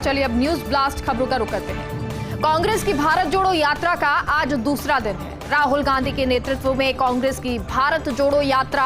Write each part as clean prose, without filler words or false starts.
चलिए अब news blast खबरों का रुख करते हैं। कांग्रेस की भारत जोड़ो यात्रा का आज दूसरा दिन है। राहुल गांधी के नेतृत्व में कांग्रेस की भारत जोड़ो यात्रा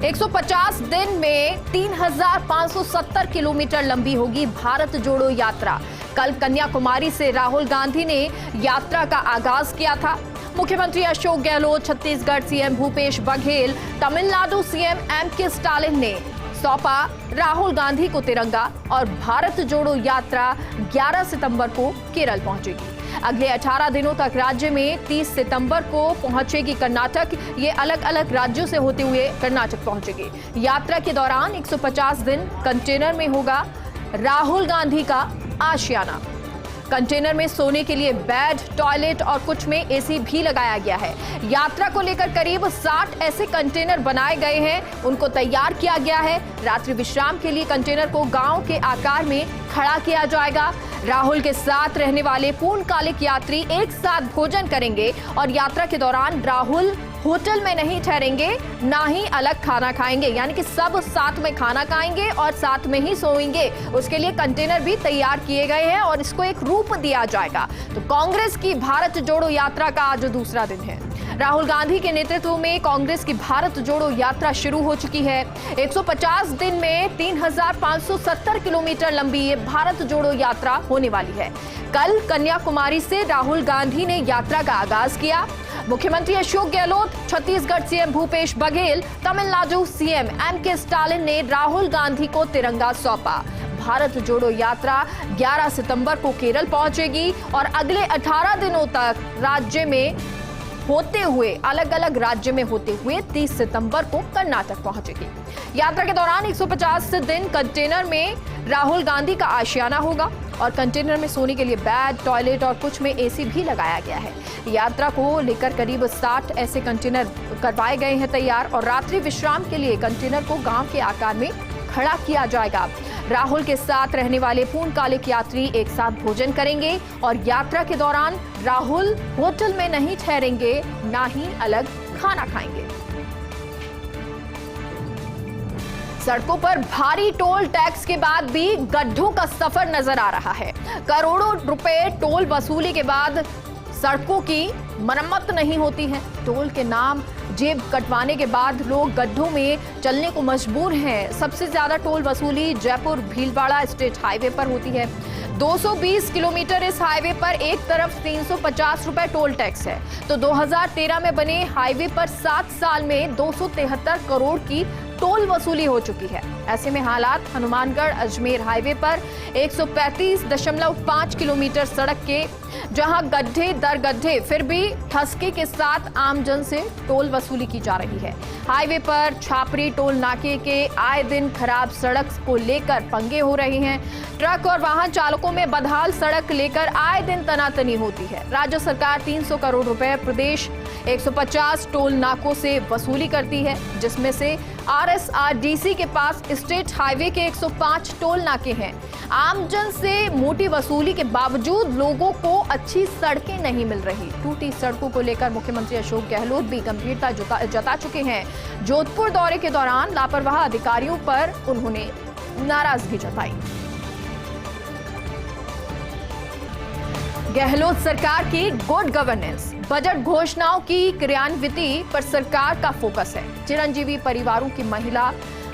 150 दिन में 3,570 किलोमीटर लंबी होगी। भारत जोड़ो यात्रा कल कन्याकुमारी से राहुल गांधी ने यात्रा का आगाज किया था। मुख्यमंत्री Ashok Gehlot, Chhattisgarh CM Bhupesh Baghel, Tamil Nadu CM MK. Stalin ने सौंपा राहुल गांधी को तिरंगा और भारत जोड़ो यात्रा 11 सितंबर को केरल पहुंचेगी। अगले 18 दिनों तक राज्य में 30 सितंबर को पहुंचेगी कर्नाटक। ये अलग अलग राज्यों से होते हुए कर्नाटक पहुंचेगी। यात्रा के दौरान 150 दिन कंटेनर में होगा राहुल गांधी का आशियाना। कंटेनर में सोने के लिए बेड, टॉयलेट और कुछ में एसी भी लगाया गया है। यात्रा को लेकर करीब 60 ऐसे कंटेनर बनाए गए हैं, उनको तैयार किया गया है। रात्रि विश्राम के लिए कंटेनर को गांव के आकार में खड़ा किया जाएगा। राहुल के साथ रहने वाले पूर्णकालिक यात्री एक साथ भोजन करेंगे और यात्रा के दौरान राहुल होटल में नहीं ठहरेंगे, ना ही अलग खाना खाएंगे, यानी कि सब साथ में खाना खाएंगे और साथ में ही सोएंगे। उसके लिए कंटेनर भी तैयार किए गए हैं और इसको एक रूप दिया जाएगा। तो कांग्रेस की भारत जोड़ो यात्रा का आज दूसरा दिन है। राहुल गांधी के नेतृत्व में कांग्रेस की भारत जोड़ो यात्रा शुरू हो चुकी है। 150 दिन में 3,570 किलोमीटर लंबी ये भारत जोड़ो यात्रा होने वाली है। कल कन्याकुमारी से राहुल गांधी ने यात्रा का आगाज किया। मुख्यमंत्री Ashok Gehlot, Chhattisgarh CM Bhupesh Baghel, Tamil Nadu CM MK. Stalin ने राहुल गांधी को तिरंगा सौंपा। भारत जोड़ो यात्रा 11 सितंबर को केरल पहुंचेगी और अगले 18 दिनों तक राज्य में होते हुए अलग अलग राज्य में होते हुए 30 सितंबर को कर्नाटक पहुंचेगी। यात्रा के दौरान 150 दिन कंटेनर में राहुल गांधी का आशियाना होगा और कंटेनर में सोने के लिए बेड, टॉयलेट और कुछ में एसी भी लगाया गया है। यात्रा को लेकर करीब 60 ऐसे कंटेनर करवाए गए हैं तैयार और रात्रि विश्राम के लिए कंटेनर को गांव के आकार में खड़ा किया जाएगा। राहुल के साथ रहने वाले पूर्णकालिक यात्री एक साथ भोजन करेंगे और यात्रा के दौरान राहुल होटल में नहीं ठहरेंगे, ना ही अलग खाना खाएंगे। सड़कों पर भारी टोल टैक्स के बाद भी गड्ढों का सफर नजर आ रहा है। करोड़ों रुपए टोल वसूली के बाद सड़कों की मरम्मत नहीं होती है। टोल के नाम जेब कटवाने के बाद लोग गड्ढों में चलने को मजबूर हैं। सबसे ज्यादा टोल वसूली जयपुर भीलवाड़ा स्टेट हाईवे पर होती है। 220 किलोमीटर इस हाईवे पर एक तरफ 350 रुपए टोल टैक्स है, तो 2013 में बने हाईवे पर 7 साल में 273 करोड़ की टोल वसूली हो चुकी है। ऐसे में हालात हनुमानगढ़ अजमेर हाईवे पर 135.5 किलोमीटर सड़क के जहां गड्ढे दर गड्ढे फिर भी ठसके के साथ आमजन से टोल वसूली की जा रही है। हाईवे पर छापरी टोल नाके के आए दिन खराब सड़क को लेकर पंगे हो रहे हैं। ट्रक और वाहन चालकों में बदहाल सड़क लेकर आए दिन तनातनी होती है। राज्य सरकार 300 करोड़ रुपए प्रदेश 150 टोल नाकों से वसूली करती है, जिसमें से RSRDC के पास स्टेट हाईवे के 105 टोल नाके हैं। आमजन से मोटी वसूली के बावजूद लोगों को अच्छी सड़कें नहीं मिल रही। टूटी सड़कों को लेकर मुख्यमंत्री अशोक गहलोत भी गंभीरता जता चुके हैं। जोधपुर दौरे के दौरान लापरवाह अधिकारियों पर उन्होंने नाराजगी जताई। गहलोत सरकार की गुड गवर्नेंस, बजट घोषणाओं की क्रियान्विति पर सरकार का फोकस है। चिरंजीवी परिवारों की महिला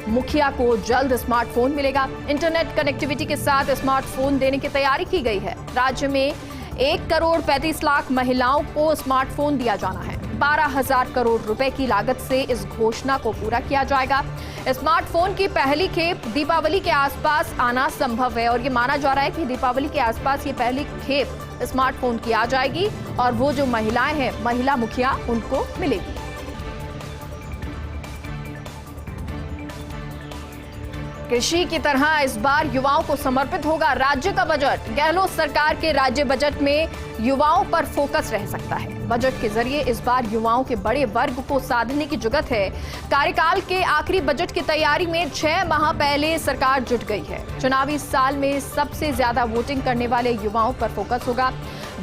मुखिया को जल्द स्मार्टफोन मिलेगा। इंटरनेट कनेक्टिविटी के साथ स्मार्टफोन देने की तैयारी की गई है। राज्य में 1 करोड़ 35 लाख महिलाओं को स्मार्टफोन दिया जाना है। 12,000 करोड़ रुपए की लागत से इस घोषणा को पूरा किया जाएगा। स्मार्टफोन की पहली खेप दीपावली के आसपास आना संभव है और ये माना जा रहा है कि दीपावली के आसपास ये पहली खेप स्मार्टफोन की आ जाएगी और वो जो महिलाएं हैं, महिला मुखिया, उनको मिलेगी। कृषि की तरह इस बार युवाओं को समर्पित होगा राज्य का बजट। गहलोत सरकार के राज्य बजट में युवाओं पर फोकस रह सकता है। बजट के जरिए इस बार युवाओं के बड़े वर्ग को साधने की जुगत है। कार्यकाल के आखिरी बजट की तैयारी में 6 माह पहले सरकार जुट गई है। चुनावी साल में सबसे ज्यादा वोटिंग करने वाले युवाओं पर फोकस होगा।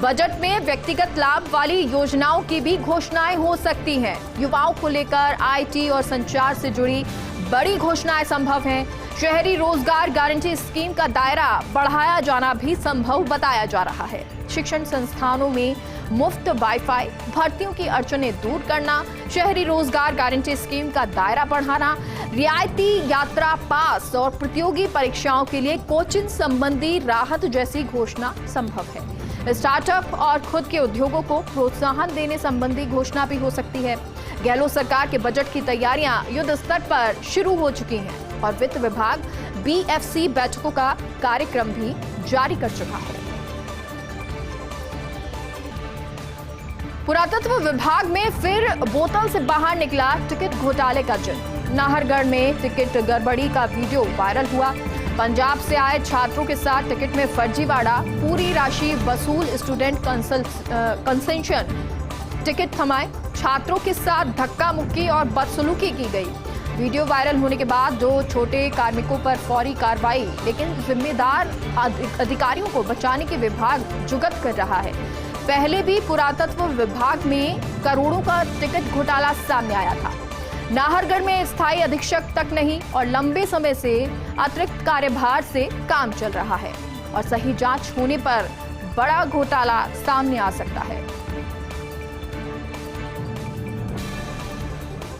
बजट में व्यक्तिगत लाभ वाली योजनाओं की भी घोषणाएं हो सकती हैं। युवाओं को लेकर IT और संचार से जुड़ी बड़ी घोषणाएं संभव हैं। शहरी रोजगार गारंटी स्कीम का दायरा बढ़ाया जाना भी संभव बताया जा रहा है। शिक्षण संस्थानों में मुफ्त वाईफाई, भर्तियों की अड़चनें दूर करना, शहरी रोजगार गारंटी स्कीम का दायरा बढ़ाना, रियायती यात्रा पास और प्रतियोगी परीक्षाओं के लिए कोचिंग संबंधी राहत जैसी घोषणा संभव है। स्टार्टअप और खुद के उद्योगों को प्रोत्साहन देने संबंधी घोषणा भी हो सकती है। गहलोत सरकार के बजट की तैयारियां युद्ध स्तर पर शुरू हो चुकी हैं और वित्त विभाग बीएफसी बैठकों का कार्यक्रम भी जारी कर चुका है। पुरातत्व विभाग में फिर बोतल से बाहर निकला टिकट घोटाले का जिन। नाहरगढ़ में टिकट गड़बड़ी का वीडियो वायरल हुआ। पंजाब से आए छात्रों के साथ टिकट में फर्जीवाड़ा, पूरी राशि वसूल स्टूडेंट कंसेशन टिकट थमाए, छात्रों के साथ धक्का मुक्की और बदसलूकी की गई। वीडियो वायरल होने के बाद दो छोटे कार्मिकों पर फौरी कार्रवाई, लेकिन जिम्मेदार अधिकारियों को बचाने के विभाग जुगत कर रहा है। पहले भी पुरातत्व विभाग में करोड़ों का टिकट घोटाला सामने आया था। नाहरगढ़ में स्थायी अधीक्षक तक नहीं और लंबे समय से अतिरिक्त कार्यभार से काम चल रहा है और सही जांच होने पर बड़ा घोटाला सामने आ सकता है।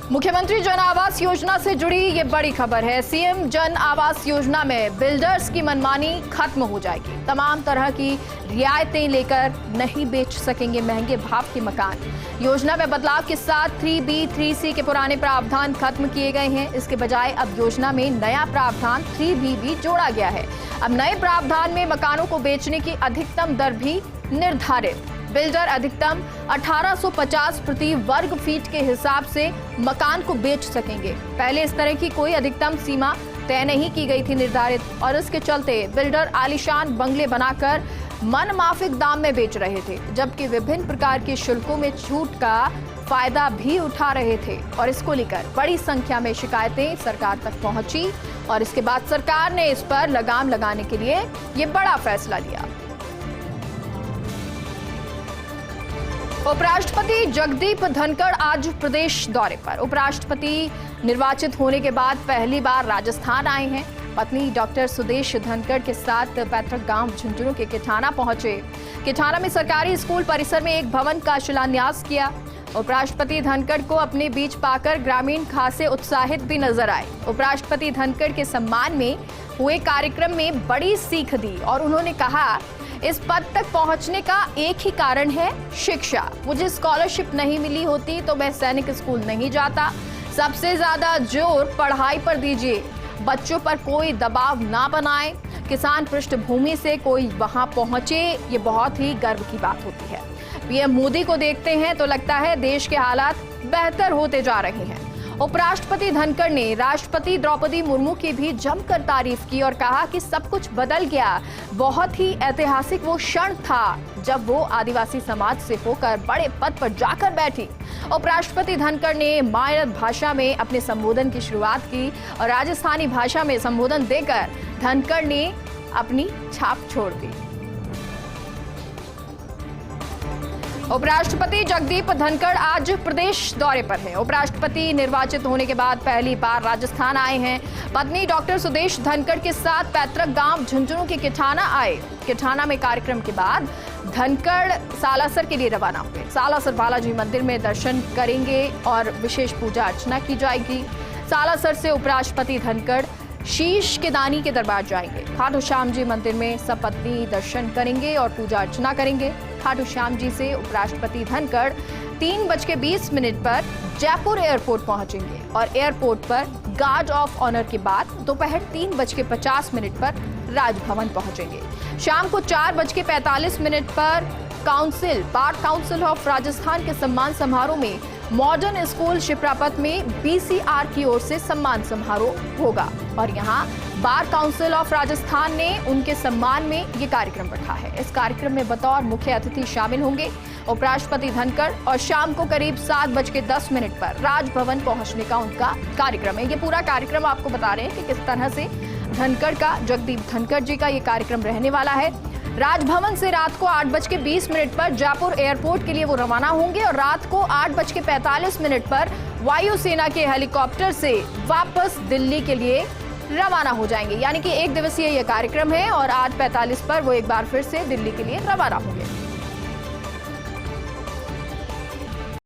मुख्यमंत्री जन आवास योजना से जुड़ी ये बड़ी खबर है। सीएम जन आवास योजना में बिल्डर्स की मनमानी खत्म हो जाएगी। तमाम तरह की रियायतें लेकर नहीं बेच सकेंगे महंगे भाव के मकान। योजना में बदलाव के साथ 3B 3C के पुराने प्रावधान खत्म किए गए हैं। इसके बजाय अब योजना में नया प्रावधान 3B भी जोड़ा गया है। अब नए प्रावधान में मकानों को बेचने की अधिकतम दर भी निर्धारित। बिल्डर अधिकतम 1850 प्रति वर्ग फीट के हिसाब से मकान को बेच सकेंगे। पहले इस तरह की कोई अधिकतम सीमा तय नहीं की गई थी निर्धारित, और इसके चलते बिल्डर आलीशान बंगले बनाकर मनमाफिक दाम में बेच रहे थे, जबकि विभिन्न प्रकार के शुल्कों में छूट का फायदा भी उठा रहे थे। और इसको लेकर बड़ी संख्या में शिकायतें सरकार तक पहुंची और इसके बाद सरकार ने इस पर लगाम लगाने के लिए ये बड़ा फैसला लिया। उपराष्ट्रपति जगदीप धनखड़ आज प्रदेश दौरे पर। उपराष्ट्रपति निर्वाचित होने के बाद पहली बार राजस्थान आए हैं। पत्नी डॉक्टर सुदेश धनखड़ के साथ पैतृक गांव झुंझुनू के किठाना पहुंचे। किठाना में सरकारी स्कूल परिसर में एक भवन का शिलान्यास किया। उपराष्ट्रपति धनखड़ को अपने बीच पाकर ग्रामीण खासे उत्साहित भी नजर आए। उपराष्ट्रपति धनखड़ के सम्मान में हुए कार्यक्रम में बड़ी सीख दी और उन्होंने कहा, इस पद तक पहुंचने का एक ही कारण है शिक्षा। मुझे स्कॉलरशिप नहीं मिली होती तो मैं सैनिक स्कूल नहीं जाता। सबसे ज्यादा जोर पढ़ाई पर दीजिए, बच्चों पर कोई दबाव ना बनाएं। किसान पृष्ठभूमि से कोई वहां पहुंचे, ये बहुत ही गर्व की बात होती है। पीएम मोदी को देखते हैं तो लगता है देश के हालात बेहतर होते जा रहे हैं। उपराष्ट्रपति धनखड़ ने राष्ट्रपति द्रौपदी मुर्मू की भी जमकर तारीफ की और कहा कि सब कुछ बदल गया। बहुत ही ऐतिहासिक वो क्षण था जब वो आदिवासी समाज से होकर बड़े पद पर जाकर बैठी। उपराष्ट्रपति धनखड़ ने मायरत भाषा में अपने संबोधन की शुरुआत की और राजस्थानी भाषा में संबोधन देकर धनखड़ ने अपनी छाप छोड़ दी। उपराष्ट्रपति जगदीप धनखड़ आज प्रदेश दौरे पर हैं। उपराष्ट्रपति निर्वाचित होने के बाद पहली बार राजस्थान आए हैं। पत्नी डॉक्टर सुदेश धनखड़ के साथ पैतृक गांव झुंझुनू के किठाना आए। किठाना में कार्यक्रम के बाद धनखड़ सालासर के लिए रवाना हुए। सालासर बालाजी मंदिर में दर्शन करेंगे और विशेष पूजा अर्चना की जाएगी। सालासर से उपराष्ट्रपति धनखड़ शीश के दानी के दरबार जाएंगे। खाटू श्याम जी मंदिर में सपत्नी दर्शन करेंगे और पूजा अर्चना करेंगे। खाटू श्याम जी से उपराष्ट्रपति धनखड़ 3:20 पर जयपुर एयरपोर्ट पहुंचेंगे और एयरपोर्ट पर गार्ड ऑफ ऑनर के बाद दोपहर 3:50 पर राजभवन पहुंचेंगे। शाम को 4:45 पर बार काउंसिल ऑफ राजस्थान के सम्मान समारोह में मॉडर्न स्कूल शिप्रापत में बीसीआर की ओर से सम्मान समारोह होगा और यहाँ बार काउंसिल ऑफ राजस्थान ने उनके सम्मान में ये कार्यक्रम रखा है। इस कार्यक्रम में बतौर मुख्य अतिथि शामिल होंगे उपराष्ट्रपति धनखड़ और शाम को करीब 7:10 पर राजभवन पहुंचने का उनका कार्यक्रम है। ये पूरा कार्यक्रम आपको बता रहे हैं कि किस तरह से धनखड़ का, जगदीप धनखड़ जी का ये कार्यक्रम रहने वाला है। राजभवन से रात को 8:20 पर जयपुर एयरपोर्ट के लिए वो रवाना होंगे और रात को 8:45 पर वायुसेना के हेलीकॉप्टर से वापस दिल्ली के लिए रवाना हो जाएंगे। यानी कि 1 दिवसीय यह कार्यक्रम है और आज 45 पर वो एक बार फिर से दिल्ली के लिए रवाना होंगे।